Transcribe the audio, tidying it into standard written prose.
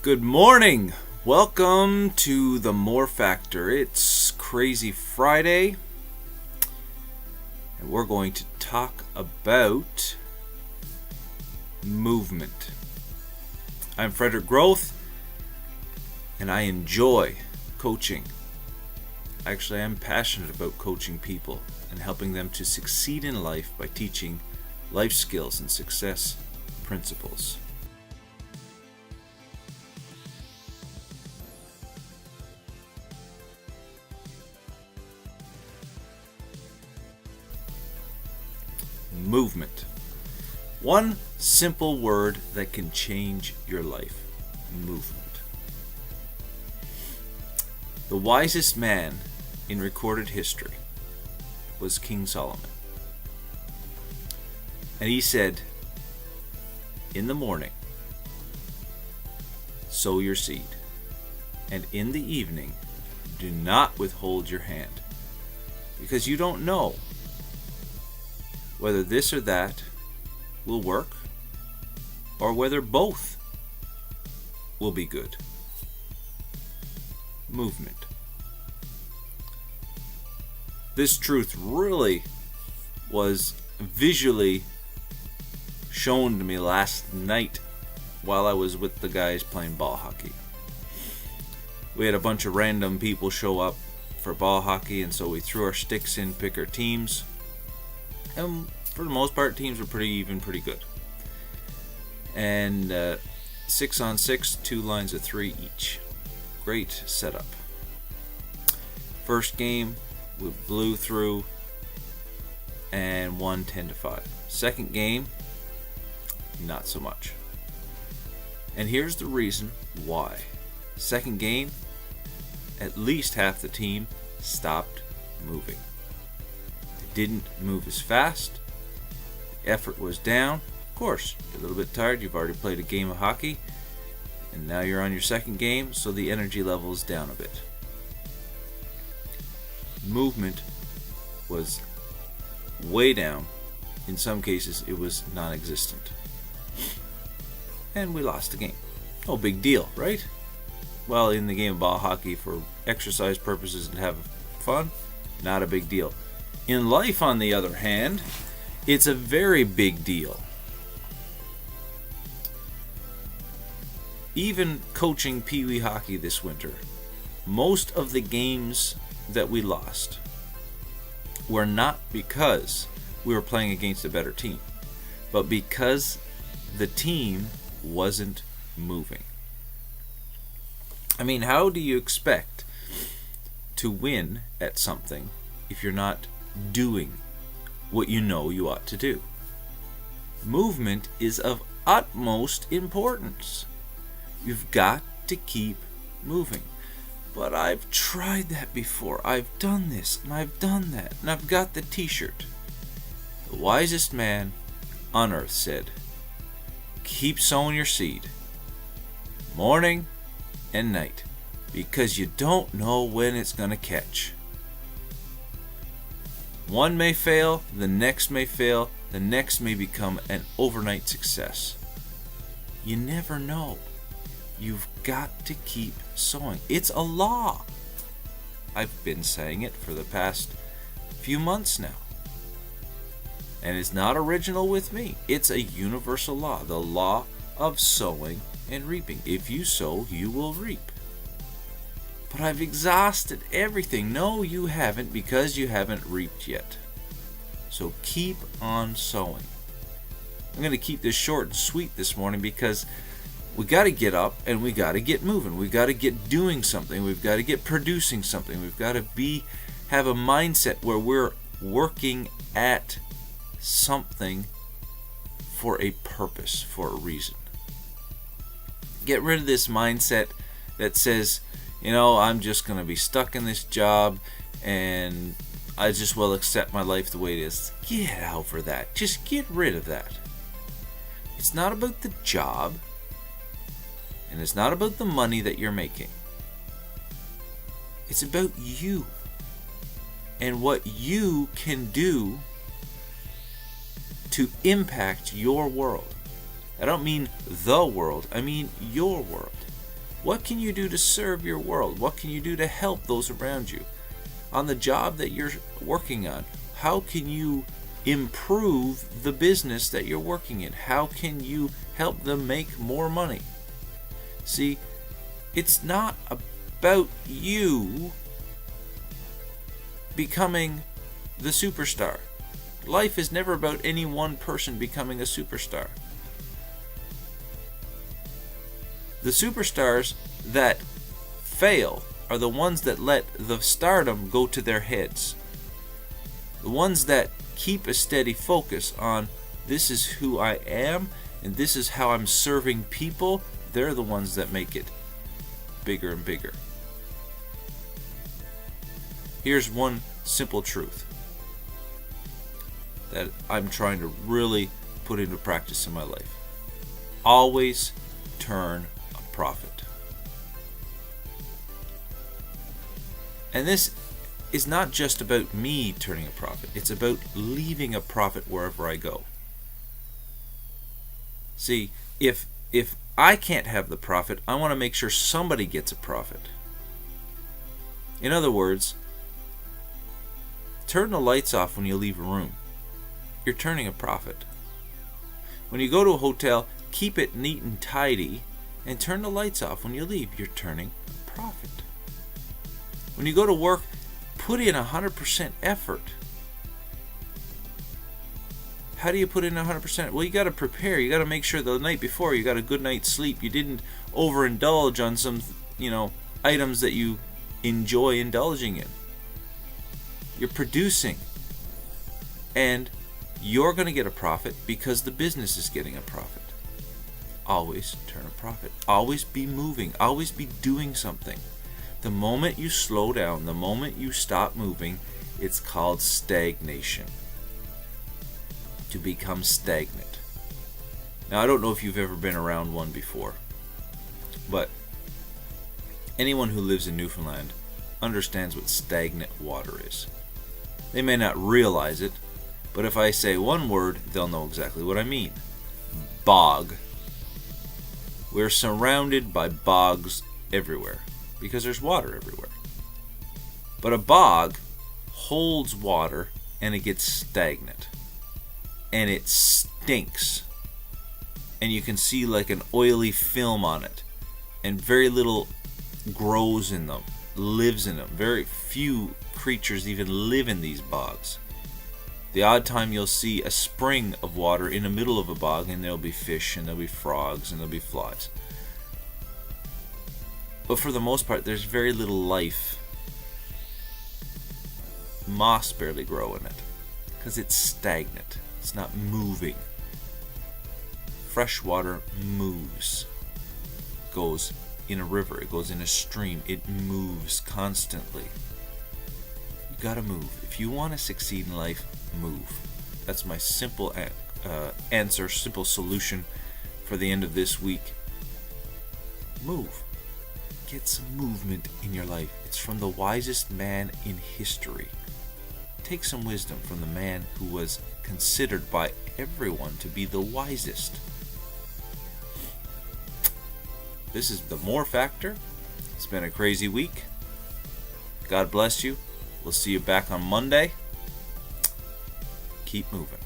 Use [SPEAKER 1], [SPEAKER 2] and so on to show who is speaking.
[SPEAKER 1] Good morning. Welcome to the More Factor. It's Crazy Friday, and we're going to talk about movement. I'm Frederick Groth, and I enjoy coaching. Actually, I'm passionate about coaching people and helping them to succeed in life by teaching life skills and success principles. Movement. One simple word that can change your life. Movement. The wisest man in recorded history was King Solomon. And he said, in the morning, sow your seed, and in the evening, do not withhold your hand, because you don't know whether this or that will work, or whether both will be good. Movement. This truth really was visually shown to me last night while I was with the guys playing ball hockey. We had a bunch of random people show up for ball hockey, and so we threw our sticks in, pick our teams. And for the most part, teams were pretty good. And 6-on-6, 2 lines of 3 each. Great setup. First game, we blew through and won 10-5. Second game, not so much. And here's the reason why. Second game, at least half the team stopped moving. Didn't move as fast. The effort was down. Of course, you're a little bit tired. You've already played a game of hockey, and now you're on your second game, so the energy level is down a bit. Movement was way down. In some cases, it was non-existent. And we lost the game. No big deal, right? Well, in the game of ball hockey, for exercise purposes and have fun, not a big deal. In life, on the other hand, it's a very big deal. Even coaching Pee Wee hockey this winter, most of the games that we lost were not because we were playing against a better team, but because the team wasn't moving. I mean, how do you expect to win at something if you're not doing what you know you ought to do? Movement is of utmost importance. You've got to keep moving. But I've tried that before. I've done this and I've done that, and I've got the t-shirt. The wisest man on earth said, keep sowing your seed, morning and night, because you don't know when it's going to catch. One may fail, the next may fail, the next may become an overnight success. You never know. You've got to keep sowing. It's a law. I've been saying it for the past few months now. And it's not original with me. It's a universal law. The law of sowing and reaping. If you sow, you will reap. But I've exhausted everything. No, you haven't, because you haven't reaped yet. So keep on sowing. I'm going to keep this short and sweet this morning because we got to get up and we got to get moving. We got to get doing something. We've got to get producing something. We've got to have a mindset where we're working at something for a purpose, for a reason. Get rid of this mindset that says, I'm just going to be stuck in this job and I just will accept my life the way it is. Get over that. Just get rid of that. It's not about the job, and it's not about the money that you're making. It's about you and what you can do to impact your world. I don't mean the world, I mean your world. What can you do to serve your world? What can you do to help those around you? On the job that you're working on, how can you improve the business that you're working in? How can you help them make more money? See, it's not about you becoming the superstar. Life is never about any one person becoming a superstar. The superstars that fail are the ones that let the stardom go to their heads. The ones that keep a steady focus on this is who I am and this is how I'm serving people, they're the ones that make it bigger and bigger. Here's one simple truth that I'm trying to really put into practice in my life. Always turn a profit. And this is not just about me turning a profit. It's about leaving a profit wherever I go. See, if I can't have the profit, I want to make sure somebody gets a profit. In other words, turn the lights off when you leave a room. You're turning a profit. When you go to a hotel, keep it neat and tidy and turn the lights off when you leave. You're turning a profit. When you go to work, put in 100% effort. How do you put in 100%? Well, you got to prepare. You got to make sure the night before you got a good night's sleep. You didn't overindulge on some, items that you enjoy indulging in. You're producing. And you're going to get a profit because the business is getting a profit. Always turn a profit. Always be moving. Always be doing something. The moment you slow down, the moment you stop moving, it's called stagnation. To become stagnant. Now, I don't know if you've ever been around one before, but anyone who lives in Newfoundland understands what stagnant water is. They may not realize it, but if I say one word, they'll know exactly what I mean. Bog. We're surrounded by bogs everywhere because there's water everywhere. But a bog holds water and it gets stagnant. And it stinks. And you can see like an oily film on it. And very little grows in them, lives in them. Very few creatures even live in these bogs. The odd time you'll see a spring of water in the middle of a bog, and there'll be fish, and there'll be frogs, and there'll be flies. But for the most part, there's very little life. Moss barely grow in it, because it's stagnant. It's not moving. Fresh water moves. It goes in a river, it goes in a stream, it moves constantly. You gotta move. If you want to succeed in life, move. That's my simple answer, simple solution for the end of this week. Move. Get some movement in your life. It's from the wisest man in history. Take some wisdom from the man who was considered by everyone to be the wisest. This is the More Factor. It's been a crazy week. God bless you. We'll see you back on Monday. Keep moving.